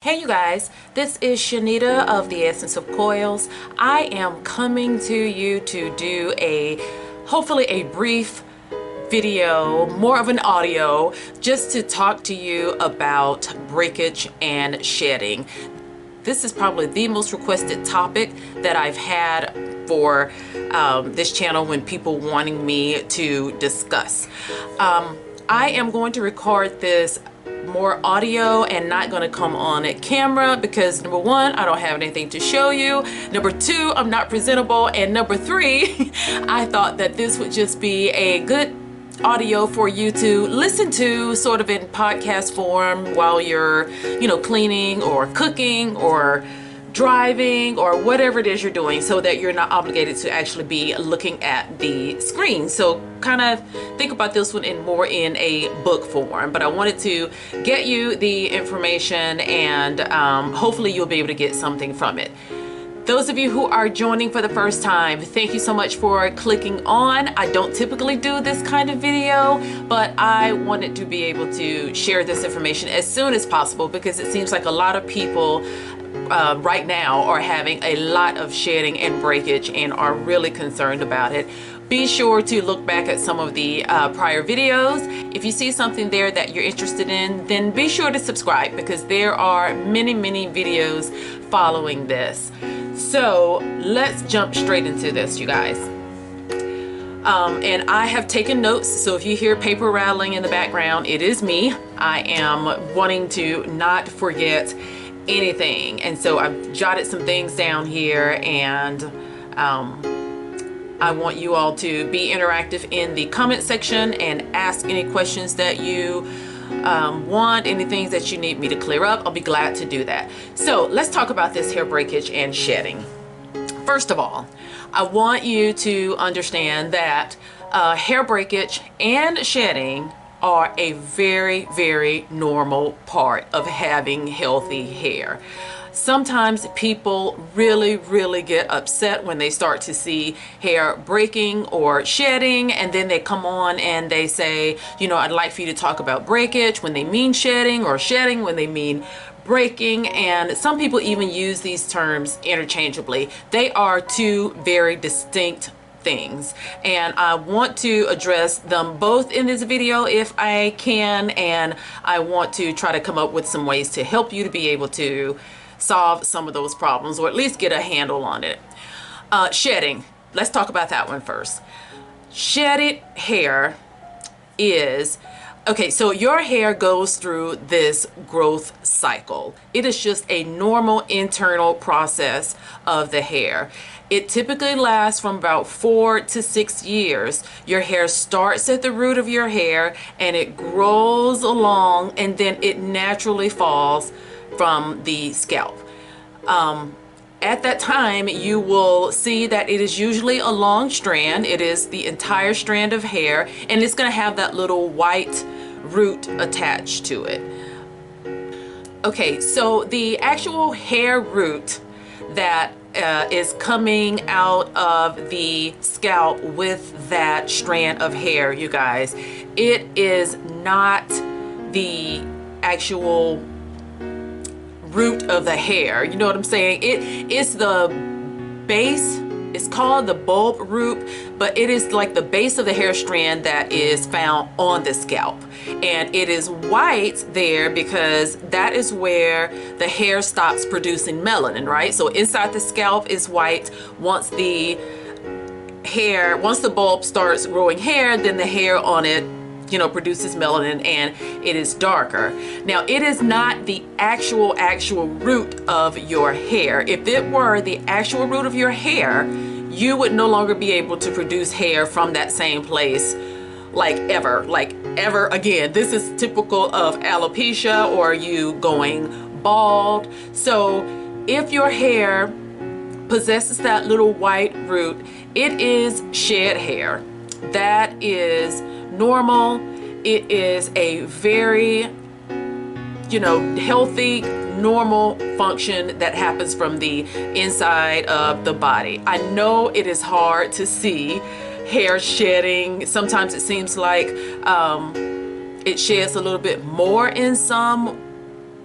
Hey you guys, this is Shanita of the Essence of Coils. I am coming to you to do hopefully a brief video, more of an audio, just to talk to you about breakage and shedding. This is probably the most requested topic that I've had for this channel when people wanting me to discuss. I am going to record this more audio and not going to come on at camera because number one, I don't have anything to show you. Number two, I'm not presentable. And number three, I thought that this would just be a good audio for you to listen to sort of in podcast form while you're, cleaning or cooking or driving or whatever it is you're doing, so that you're not obligated to actually be looking at the screen. So kind of think about this one more in a book form, but I wanted to get you the information and hopefully you'll be able to get something from it. Those of you who are joining for the first time, thank you so much for clicking on. I don't typically do this kind of video, but I wanted to be able to share this information as soon as possible because it seems like a lot of people right now are having a lot of shedding and breakage and are really concerned about it. Be sure to look back at some of the prior videos. If you see something there that you're interested in, then be sure to subscribe because there are many videos following this. So let's jump straight into this, you guys. And I have taken notes, so if you hear paper rattling in the background, it is me. I am wanting to not forget anything, and so I've jotted some things down here, and I want you all to be interactive in the comment section and ask any questions that you want, any things that you need me to clear up. I'll be glad to do that. So let's talk about this hair breakage and shedding. First of all, I want you to understand that hair breakage and shedding are a very normal part of having healthy hair. Sometimes people really get upset when they start to see hair breaking or shedding, and then they come on and they say, I'd like for you to talk about breakage when they mean shedding, or shedding when they mean breaking. And some people even use these terms interchangeably. They are two very distinct things, and I want to address them both in this video if I can, and I want to try to come up with some ways to help you to be able to solve some of those problems, or at least get a handle on it. Shedding, let's talk about that one first. Shedded hair is okay, so your hair goes through this growth cycle. It is just a normal internal process of the hair. It typically lasts from about 4 to 6 years. Your hair starts at the root of your hair and it grows along, and then it naturally falls from the scalp. At that time, you will see that it is usually a long strand. It is the entire strand of hair, and it's going to have that little white root attached to it. Okay, so the actual hair root that is coming out of the scalp with that strand of hair, you guys, it is not the actual root of the hair. You know what I'm saying? It's the base. It's called the bulb root, but it is like the base of the hair strand that is found on the scalp. And it is white there because that is where the hair stops producing melanin, right? So inside the scalp is white. Once the bulb starts growing hair, then the hair on it produces melanin and it is darker. Now, it is not the actual root of your hair. If it were the actual root of your hair, you would no longer be able to produce hair from that same place like ever again. This is typical of alopecia or you going bald. So if your hair possesses that little white root, it is shed hair. That is normal. It is a very healthy, normal function that happens from the inside of the body. I know it is hard to see hair shedding. Sometimes it seems like it sheds a little bit more in some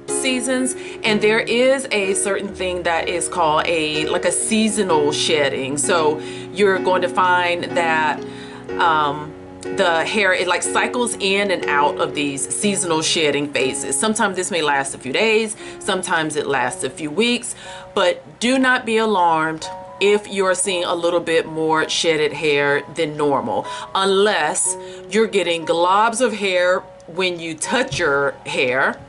seasons, and there is a certain thing that is called like a seasonal shedding. So you're going to find that the hair, it like cycles in and out of these seasonal shedding phases. Sometimes this may last a few days, sometimes it lasts a few weeks, but do not be alarmed if you're seeing a little bit more shedded hair than normal, unless you're getting globs of hair when you touch your hair,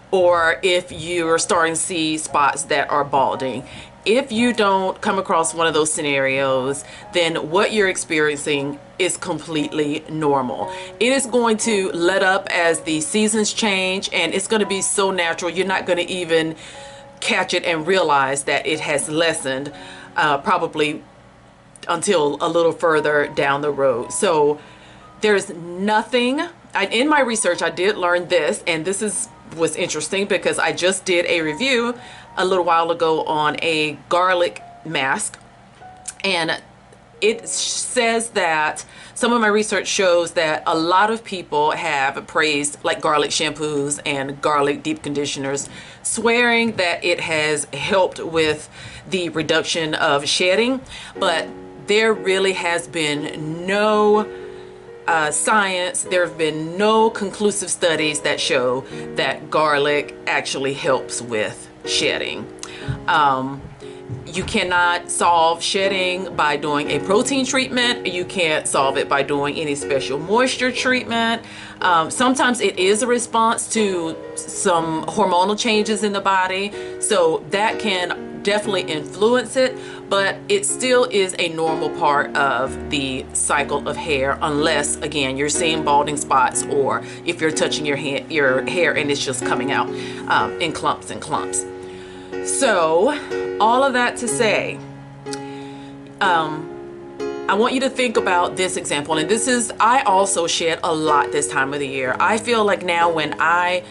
or if you're starting to see spots that are balding. If you don't come across one of those scenarios, then what you're experiencing is completely normal. It is going to let up as the seasons change, and it's going to be so natural you're not going to even catch it and realize that it has lessened, probably until a little further down the road. So there's nothing, in my research I did learn this, and this was interesting because I just did a review a little while ago on a garlic mask, and it says that some of my research shows that a lot of people have praised like garlic shampoos and garlic deep conditioners, swearing that it has helped with the reduction of shedding, but there really has been no science, there have been no conclusive studies that show that garlic actually helps with shedding. You cannot solve shedding by doing a protein treatment. You can't solve it by doing any special moisture treatment. Sometimes it is a response to some hormonal changes in the body, so that can definitely influence it, but it still is a normal part of the cycle of hair, unless again you're seeing balding spots, or if you're touching your hair and it's just coming out in clumps and clumps. So all of that to say, I want you to think about this example, and this is, I also shed a lot this time of the year. I feel like now when I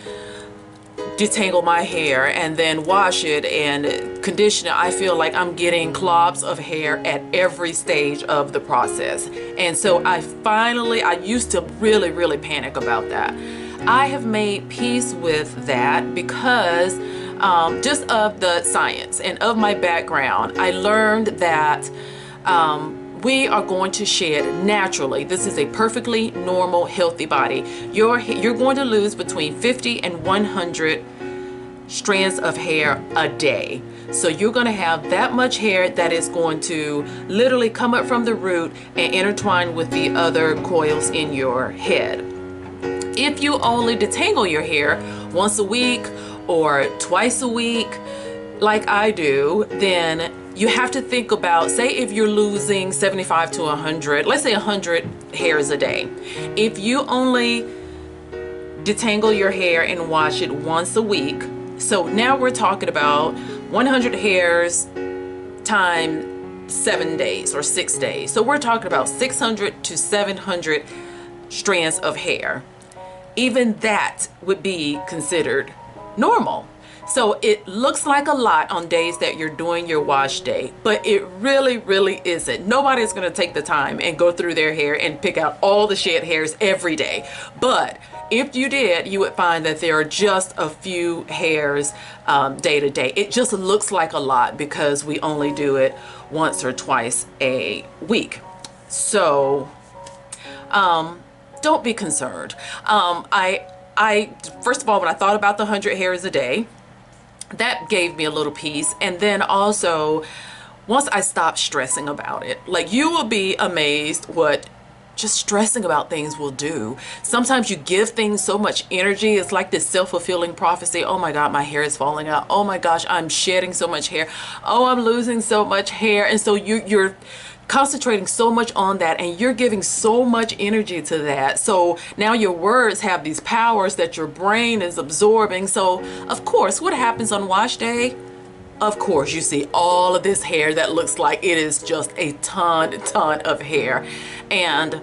detangle my hair and then wash it and condition it, I feel like I'm getting clops of hair at every stage of the process. And so I used to really panic about that. I have made peace with that because just of the science and of my background, I learned that we are going to shed naturally. This is a perfectly normal, healthy body. You're going to lose between 50 and 100 strands of hair a day. So you're going to have that much hair that is going to literally come up from the root and intertwine with the other coils in your head. If you only detangle your hair once a week or twice a week, like I do, then you have to think about, say if you're losing 75 to 100, let's say 100 hairs a day. If you only detangle your hair and wash it once a week, so now we're talking about 100 hairs times 7 days or 6 days. So we're talking about 600 to 700 strands of hair. Even that would be considered normal. So it looks like a lot on days that you're doing your wash day, but it really isn't. Nobody's going to take the time and go through their hair and pick out all the shed hairs every day. But if you did, you would find that there are just a few hairs day to day. It just looks like a lot because we only do it once or twice a week. So don't be concerned. I first of all, when I thought about the 100 hairs a day, that gave me a little peace. And then also, once I stopped stressing about it, like, you will be amazed what just stressing about things will do. Sometimes you give things so much energy. It's like this self-fulfilling prophecy. Oh my God, my hair is falling out. Oh my gosh, I'm shedding so much hair. Oh, I'm losing so much hair. And so you're concentrating so much on that, and you're giving so much energy to that. So now your words have these powers that your brain is absorbing. So of course, what happens on wash day? Of course, you see all of this hair that looks like it is just a ton of hair, and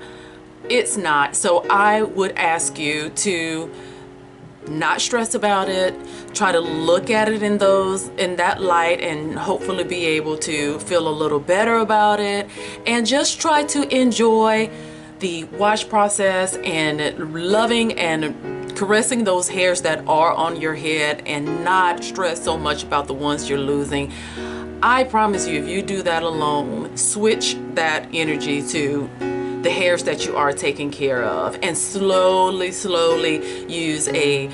it's not. So I would ask you to not stress about it. Try to look at it in that light, and hopefully be able to feel a little better about it, and just try to enjoy the wash process and loving and caressing those hairs that are on your head and not stress so much about the ones you're losing. I promise you, if you do that alone, switch that energy to the hairs that you are taking care of, and slowly use a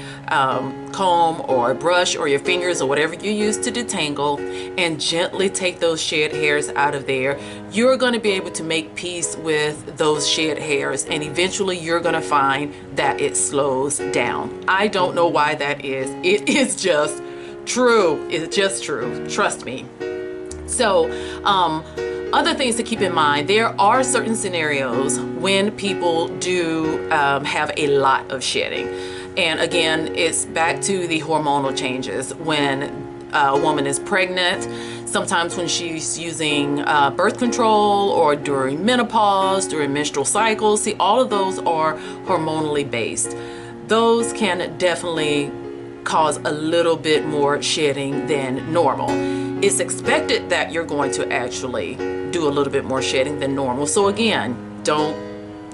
comb or a brush or your fingers or whatever you use to detangle, and gently take those shed hairs out of there. You're going to be able to make peace with those shed hairs, and eventually you're going to find that it slows down. I don't know why that is. It is just true. It's just true. Trust me. So, other things to keep in mind, there are certain scenarios when people do have a lot of shedding. And again, it's back to the hormonal changes. When a woman is pregnant, sometimes when she's using birth control, or during menopause, during menstrual cycles, see, all of those are hormonally based. Those can definitely cause a little bit more shedding than normal. It's expected that you're going to actually do a little bit more shedding than normal. So again, don't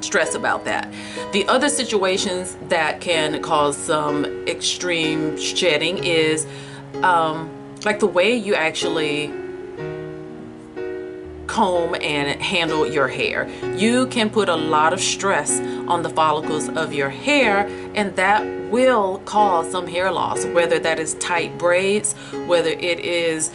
stress about that. The other situations that can cause some extreme shedding is like the way you actually comb and handle your hair. You can put a lot of stress on the follicles of your hair, and that will cause some hair loss, whether that is tight braids, whether it is,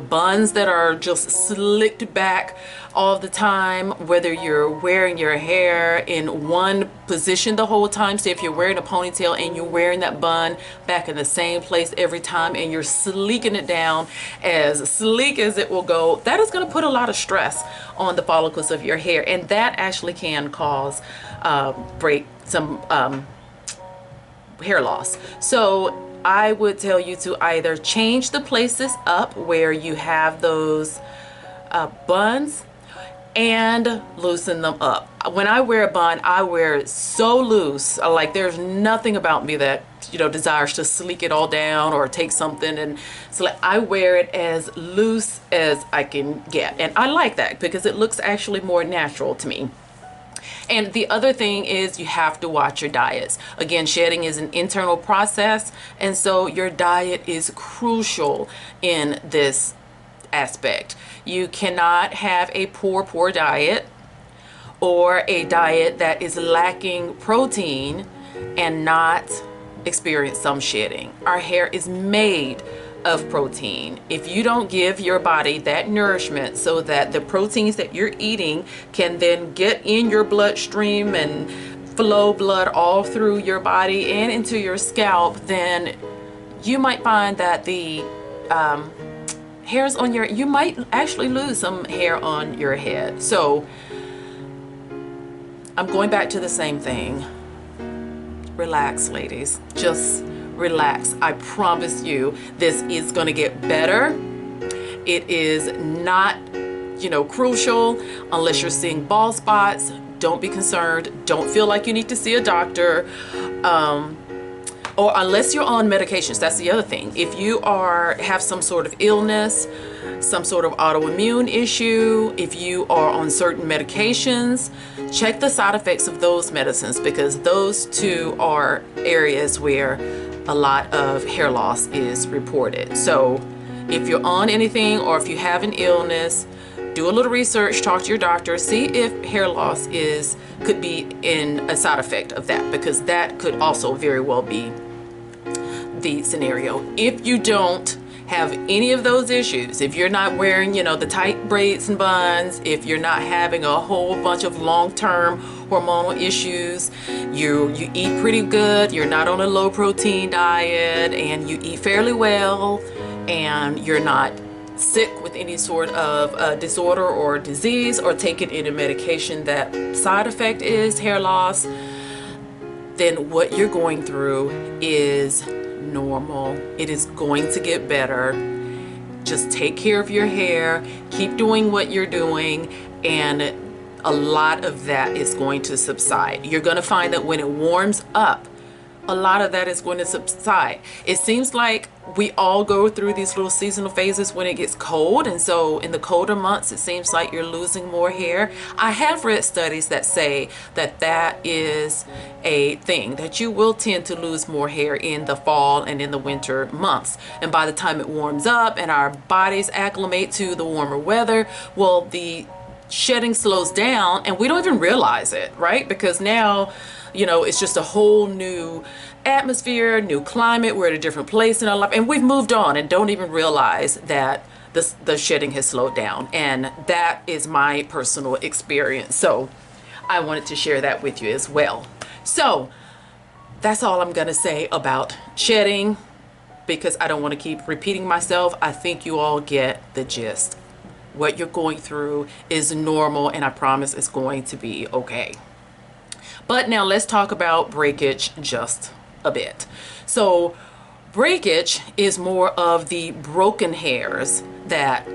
buns that are just slicked back all the time, whether you're wearing your hair in one position the whole time. So if you're wearing a ponytail and you're wearing that bun back in the same place every time, and you're sleeking it down as sleek as it will go, that is going to put a lot of stress on the follicles of your hair, and that actually can cause some hair loss. So I would tell you to either change the places up where you have those buns, and loosen them up. When I wear a bun, I wear it so loose, like there's nothing about me that desires to sleek it all down or take something, and so I wear it as loose as I can get, and I like that because it looks actually more natural to me. And the other thing is, you have to watch your diets. Again, shedding is an internal process, and so your diet is crucial in this aspect. You cannot have a poor diet, or a diet that is lacking protein and not experience some shedding. Our hair is made of protein. If you don't give your body that nourishment so that the proteins that you're eating can then get in your bloodstream and flow blood all through your body and into your scalp, then you might find that the hairs on you might actually lose some hair on your head. So I'm going back to the same thing. Relax, ladies. Just relax. I promise you, this is going to get better. It is not, crucial unless you're seeing bald spots. Don't be concerned. Don't feel like you need to see a doctor. Or unless you're on medications. That's the other thing. If you have some sort of illness, some sort of autoimmune issue, if you are on certain medications, check the side effects of those medicines, because those two are areas where a lot of hair loss is reported. So if you're on anything, or if you have an illness, do a little research, talk to your doctor, see if hair loss could be in a side effect of that, because that could also very well be the scenario. If you don't have any of those issues, if you're not wearing, the tight braids and buns, if you're not having a whole bunch of long-term hormonal issues, you eat pretty good, you're not on a low protein diet, and you eat fairly well, and you're not sick with any sort of disorder or disease, or taking any medication that side effect is hair loss, then what you're going through is normal. It is going to get better. Just take care of your hair, keep doing what you're doing, and a lot of that is going to subside. You're going to find that when it warms up, a lot of that is going to subside. It seems like we all go through these little seasonal phases when it gets cold, and so in the colder months it seems like you're losing more hair. I have read studies that say that that is a thing, that you will tend to lose more hair in the fall and in the winter months, and by the time it warms up and our bodies acclimate to the warmer weather, well, the shedding slows down and we don't even realize it, right? Because now, you know, it's just a whole new atmosphere, new climate. We're at a different place in our life, and we've moved on and don't even realize that the shedding has slowed down. And that is my personal experience. So I wanted to share that with you as well. So that's all I'm going to say about shedding, because I don't want to keep repeating myself. I think you all get the gist. What you're going through is normal, and I promise it's going to be okay. But now let's talk about breakage just a bit. So breakage is more of the broken hairs that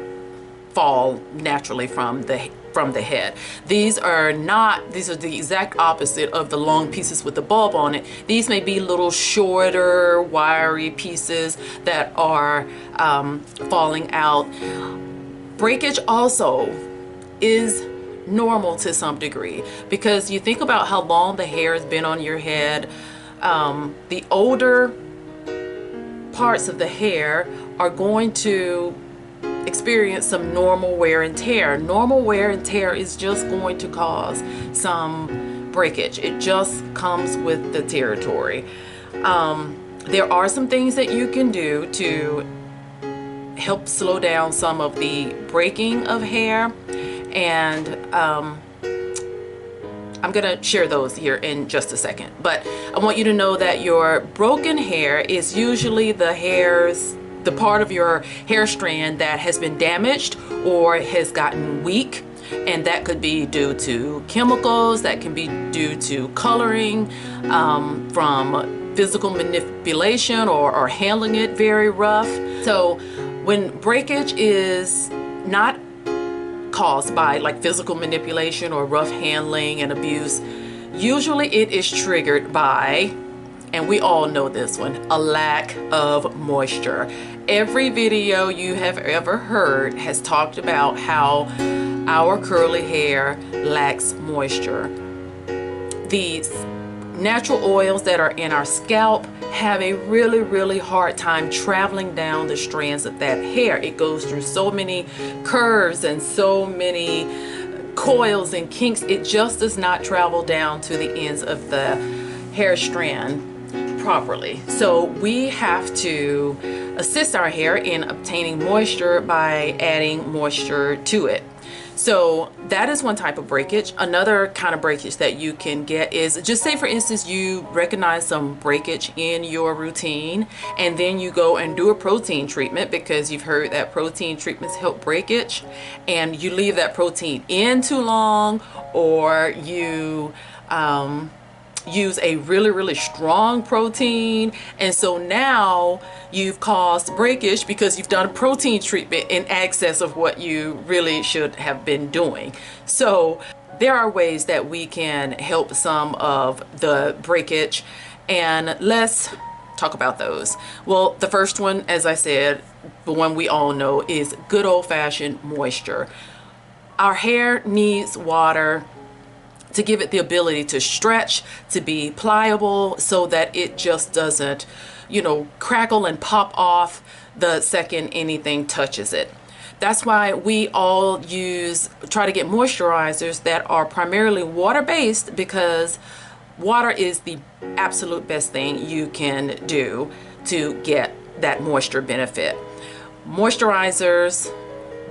fall naturally from the head. These are the exact opposite of the long pieces with the bulb on it. These may be little shorter, wiry pieces that are falling out. Breakage also is normal to some degree, because you think about how long the hair has been on your head. The older parts of the hair are going to experience some normal wear and tear. Normal wear and tear is just going to cause some breakage. It just comes with the territory. There are some things that you can do to help slow down some of the breaking of hair, and I'm gonna share those here in just a second. But I want you to know that your broken hair is usually the part of your hair strand that has been damaged or has gotten weak, and that could be due to chemicals, that can be due to coloring, from physical manipulation or handling it very rough. So when breakage is not caused by like physical manipulation or rough handling and abuse, usually it is triggered by, and we all know this one, a lack of moisture. Every video you have ever heard has talked about how our curly hair lacks moisture. The natural oils that are in our scalp have a really hard time traveling down the strands of that hair. It goes through so many curves and so many coils and kinks. It just does not travel down to the ends of the hair strand properly. So we have to assist our hair in obtaining moisture by adding moisture to it. So that is one type of breakage. Another kind of breakage that you can get is, just say for instance you recognize some breakage in your routine, and then you go and do a protein treatment because you've heard that protein treatments help breakage, and you leave that protein in too long, or you use a really strong protein, and so now you've caused breakage because you've done a protein treatment in excess of what you really should have been doing. So there are ways that we can help some of the breakage, and let's talk about those. Well, the first one, as I said, the one we all know, is good old-fashioned moisture. Our hair needs water to give it the ability to stretch, to be pliable, so that it just doesn't, crackle and pop off the second anything touches it. That's why we all try to get moisturizers that are primarily water-based, because water is the absolute best thing you can do to get that moisture benefit. Moisturizers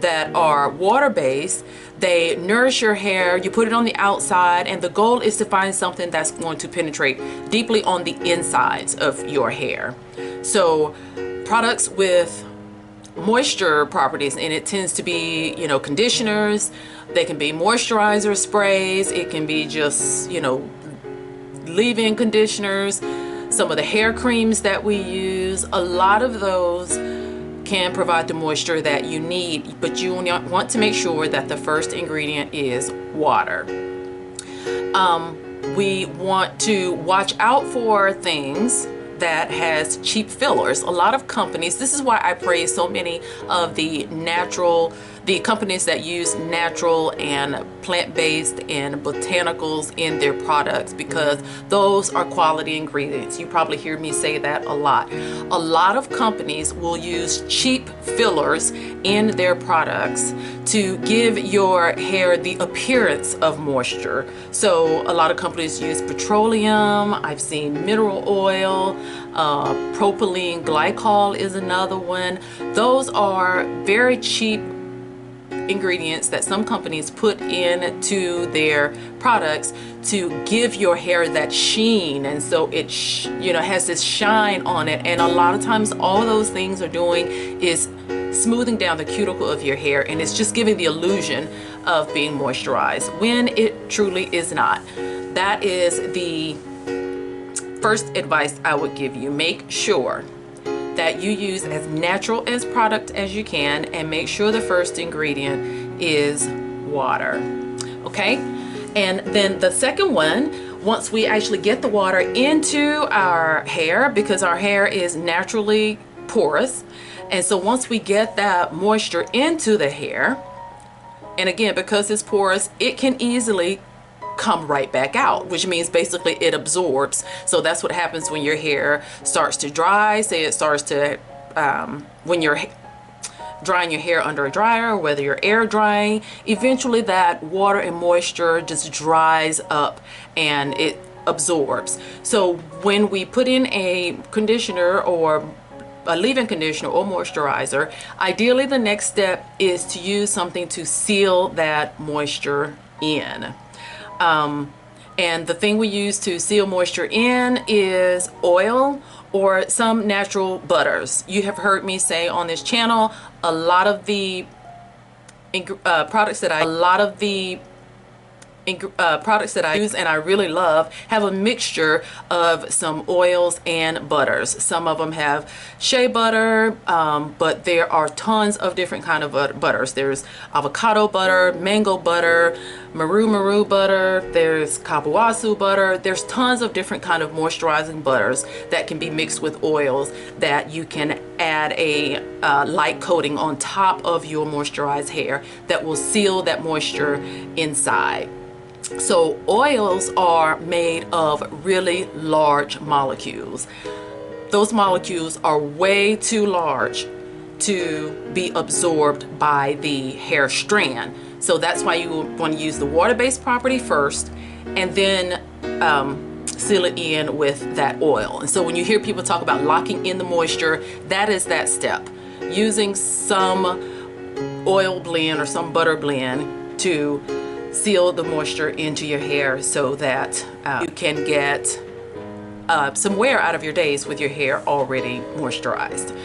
that are water-based, they nourish your hair, you put it on the outside, and the goal is to find something that's going to penetrate deeply on the insides of your hair. So products with moisture properties, and it tends to be, conditioners, they can be moisturizer sprays, it can be just, leave-in conditioners, some of the hair creams that we use. A lot of those can provide the moisture that you need, but you want to make sure that the first ingredient is water. we want to watch out for things that has cheap fillers. A lot of companies, this is why I praise so many of the companies that use natural and plant-based and botanicals in their products, because those are quality ingredients. You probably hear me say that a lot. A lot of companies will use cheap fillers in their products to give your hair the appearance of moisture. So a lot of companies use petroleum. I've seen mineral oil, propylene glycol is another one. Those are very cheap ingredients that some companies put into their products to give your hair that sheen, and so it has this shine on it. And a lot of times all those things are doing is smoothing down the cuticle of your hair, and it's just giving the illusion of being moisturized when it truly is not. That is the first advice I would give you. Make sure that you use as natural as product as you can, and make sure the first ingredient is water. Okay, and then the second one, once we actually get the water into our hair, because our hair is naturally porous, and so once we get that moisture into the hair, and again, because it's porous, it can easily come right back out, which means basically it absorbs. So that's what happens when your hair starts to dry. Say it starts to, when you're drying your hair under a dryer, or whether you're air drying, eventually that water and moisture just dries up and it absorbs. So when we put in a conditioner or a leave-in conditioner or moisturizer, ideally the next step is to use something to seal that moisture in. And the thing we use to seal moisture in is oil or some natural butters. You have heard me say on this channel, a lot of the products that I use and I really love have a mixture of some oils and butters. Some of them have shea butter, but there are tons of different kind of butters. There's avocado butter, mango butter, maru butter, there's kabuasu butter. There's tons of different kind of moisturizing butters that can be mixed with oils that you can add a light coating on top of your moisturized hair that will seal that moisture inside. So oils are made of really large molecules. Those molecules are way too large to be absorbed by the hair strand. So that's why you want to use the water-based property first, and then seal it in with that oil. And so when you hear people talk about locking in the moisture, that is that step. Using some oil blend or some butter blend to seal the moisture into your hair so that you can get some wear out of your days with your hair already moisturized.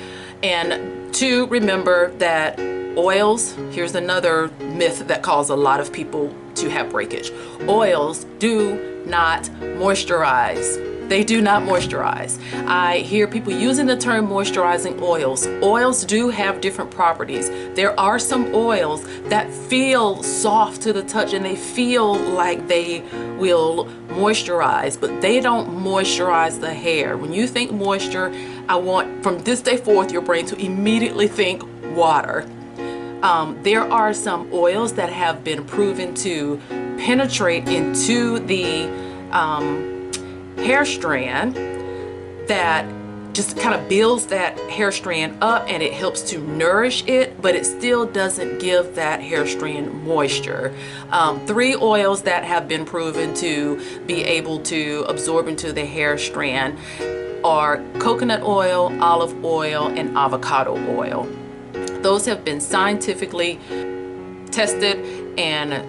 And to remember that oils, here's another myth that causes a lot of people to have breakage. Oils do not moisturize. They do not moisturize. I hear people using the term moisturizing oils. Oils do have different properties. There are some oils that feel soft to the touch and they feel like they will moisturize, but they don't moisturize the hair. When you think moisture, I want from this day forth your brain to immediately think water. There are some oils that have been proven to penetrate into the hair strand that just kind of builds that hair strand up, and it helps to nourish it, but it still doesn't give that hair strand moisture. 3 oils that have been proven to be able to absorb into the hair strand are coconut oil, olive oil, and avocado oil. Those have been scientifically tested and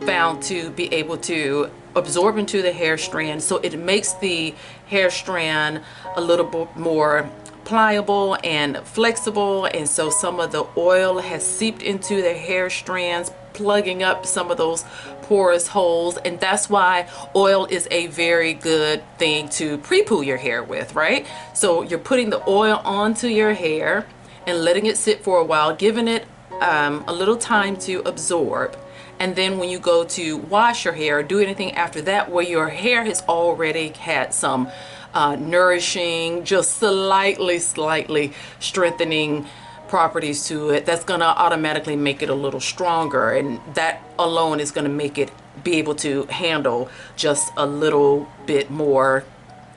found to be able to absorb into the hair strand, so it makes the hair strand a little bit more pliable and flexible, and so some of the oil has seeped into the hair strands, plugging up some of those porous holes. And that's why oil is a very good thing to pre-poo your hair with, right? So you're putting the oil onto your hair and letting it sit for a while, giving it a little time to absorb. And then when you go to wash your hair or do anything after that, where your hair has already had some nourishing, just slightly strengthening properties to it, that's gonna automatically make it a little stronger, and that alone is gonna make it be able to handle just a little bit more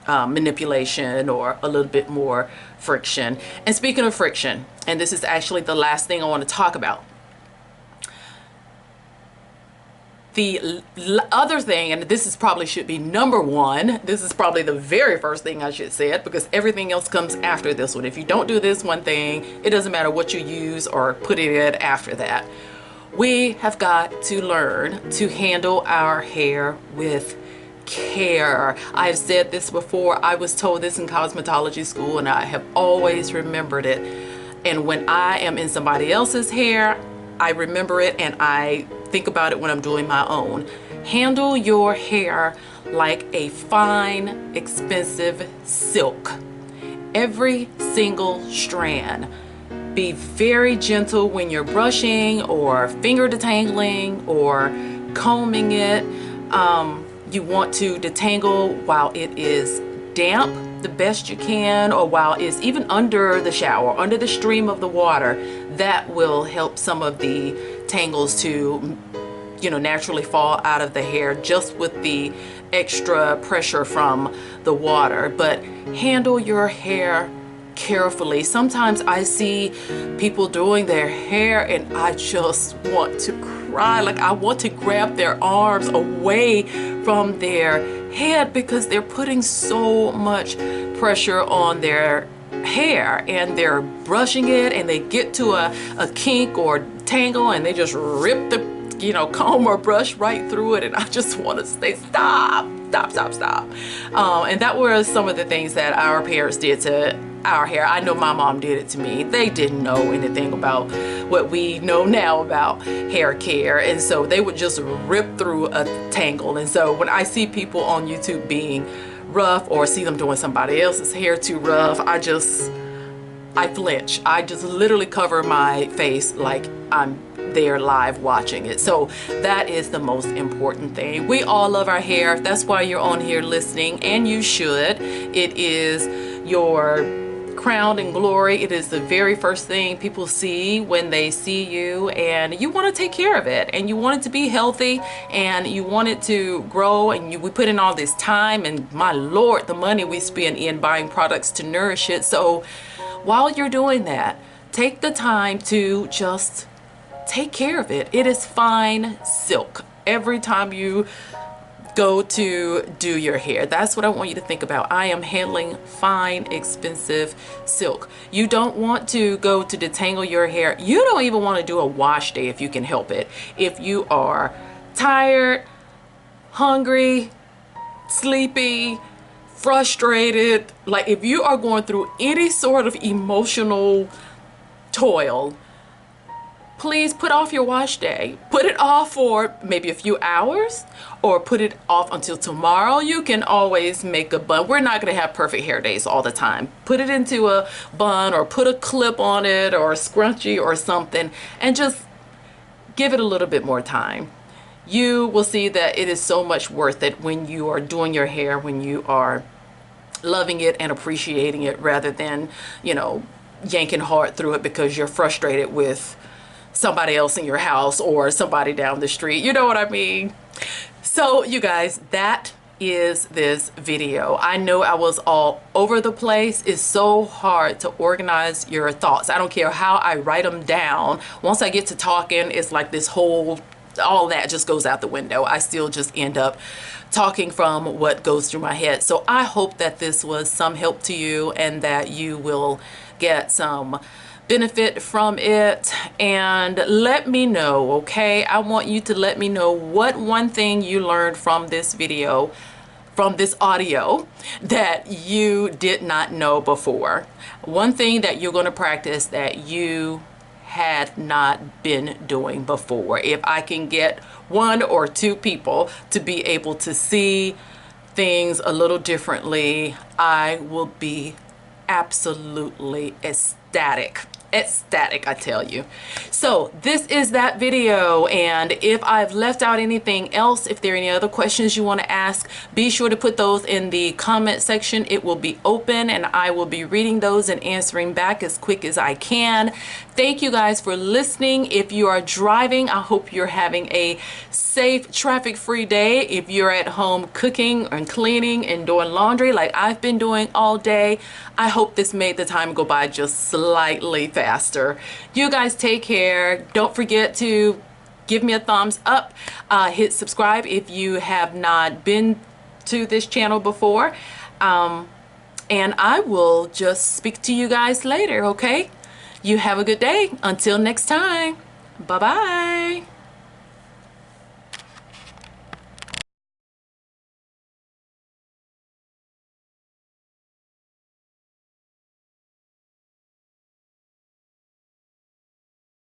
manipulation or a little bit more friction. And speaking of friction, and this is actually the last thing I want to talk about, the other thing, and this is probably should be number one, this is probably the very first thing I should say it, because everything else comes after this one. If you don't do this one thing, it doesn't matter what you use or put it in after that. We have got to learn to handle our hair with care. I've said this before. I was told this in cosmetology school, and I have always remembered it. And when I am in somebody else's hair, I remember it and I think about it when I'm doing my own. Handle your hair like a fine, expensive silk. Every single strand. Be very gentle when you're brushing or finger detangling or combing it. You want to detangle while it is damp the best you can, or while it's even under the shower, under the stream of the water. That will help some of the tangles to, naturally fall out of the hair just with the extra pressure from the water. But handle your hair carefully. Sometimes I see people doing their hair and I just want to cry. Like, I want to grab their arms away from their head because they're putting so much pressure on their hair, and they're brushing it and they get to a kink or tangle and they just rip the comb or brush right through it, and I just want to say stop. And that were some of the things that our parents did to our hair. I know my mom did it to me. They didn't know anything about what we know now about hair care, and so they would just rip through a tangle. And so when I see people on YouTube being rough, or see them doing somebody else's hair too rough, I flinch. I just literally cover my face like I'm there live watching it. So that is the most important thing. We all love our hair. That's why you're on here listening, and you should. It is your crown and glory. It is the very first thing people see when they see you, and you want to take care of it, and you want it to be healthy, and you want it to grow, and we put in all this time, and my Lord, the money we spend in buying products to nourish it. So while you're doing that, take the time to just take care of it. It is fine silk. Every time you go to do your hair, that's what I want you to think about. I am handling fine, expensive silk. You don't want to go to detangle your hair. You don't even want to do a wash day if you can help it. If you are tired, hungry, sleepy, frustrated, like if you are going through any sort of emotional toil, please put off your wash day. Put it off for maybe a few hours, or put it off until tomorrow. You can always make a bun. We're not going to have perfect hair days all the time. Put it into a bun, or put a clip on it, or a scrunchie or something, and just give it a little bit more time. You will see that it is so much worth it when you are doing your hair, when you are loving it and appreciating it, rather than, yanking hard through it because you're frustrated with somebody else in your house or somebody down the street. You know what I mean? So you guys, that is this video. I know I was all over the place. It's so hard to organize your thoughts. I don't care how I write them down. Once I get to talking, it's like this whole, all that just goes out the window. I still just end up talking from what goes through my head. So I hope that this was some help to you, and that you will get some benefit from it. And let me know, okay? I want you to let me know what one thing you learned from this video, from this audio, that you did not know before. One thing that you're going to practice that you had not been doing before. If I can get 1 or 2 people to be able to see things a little differently, I will be absolutely ecstatic. ecstatic, I tell you. So this is that video, and if I've left out anything else, if there are any other questions you want to ask, be sure to put those in the comment section. It will be open and I will be reading those and answering back as quick as I can. Thank you guys for listening. If you are driving, I hope you're having a safe, traffic-free day. If you're at home cooking and cleaning and doing laundry like I've been doing all day, I hope this made the time go by just slightly faster. You guys take care. Don't forget to give me a thumbs up. Hit subscribe if you have not been to this channel before. And I will just speak to you guys later, okay? You have a good day. Until next time. Bye-bye.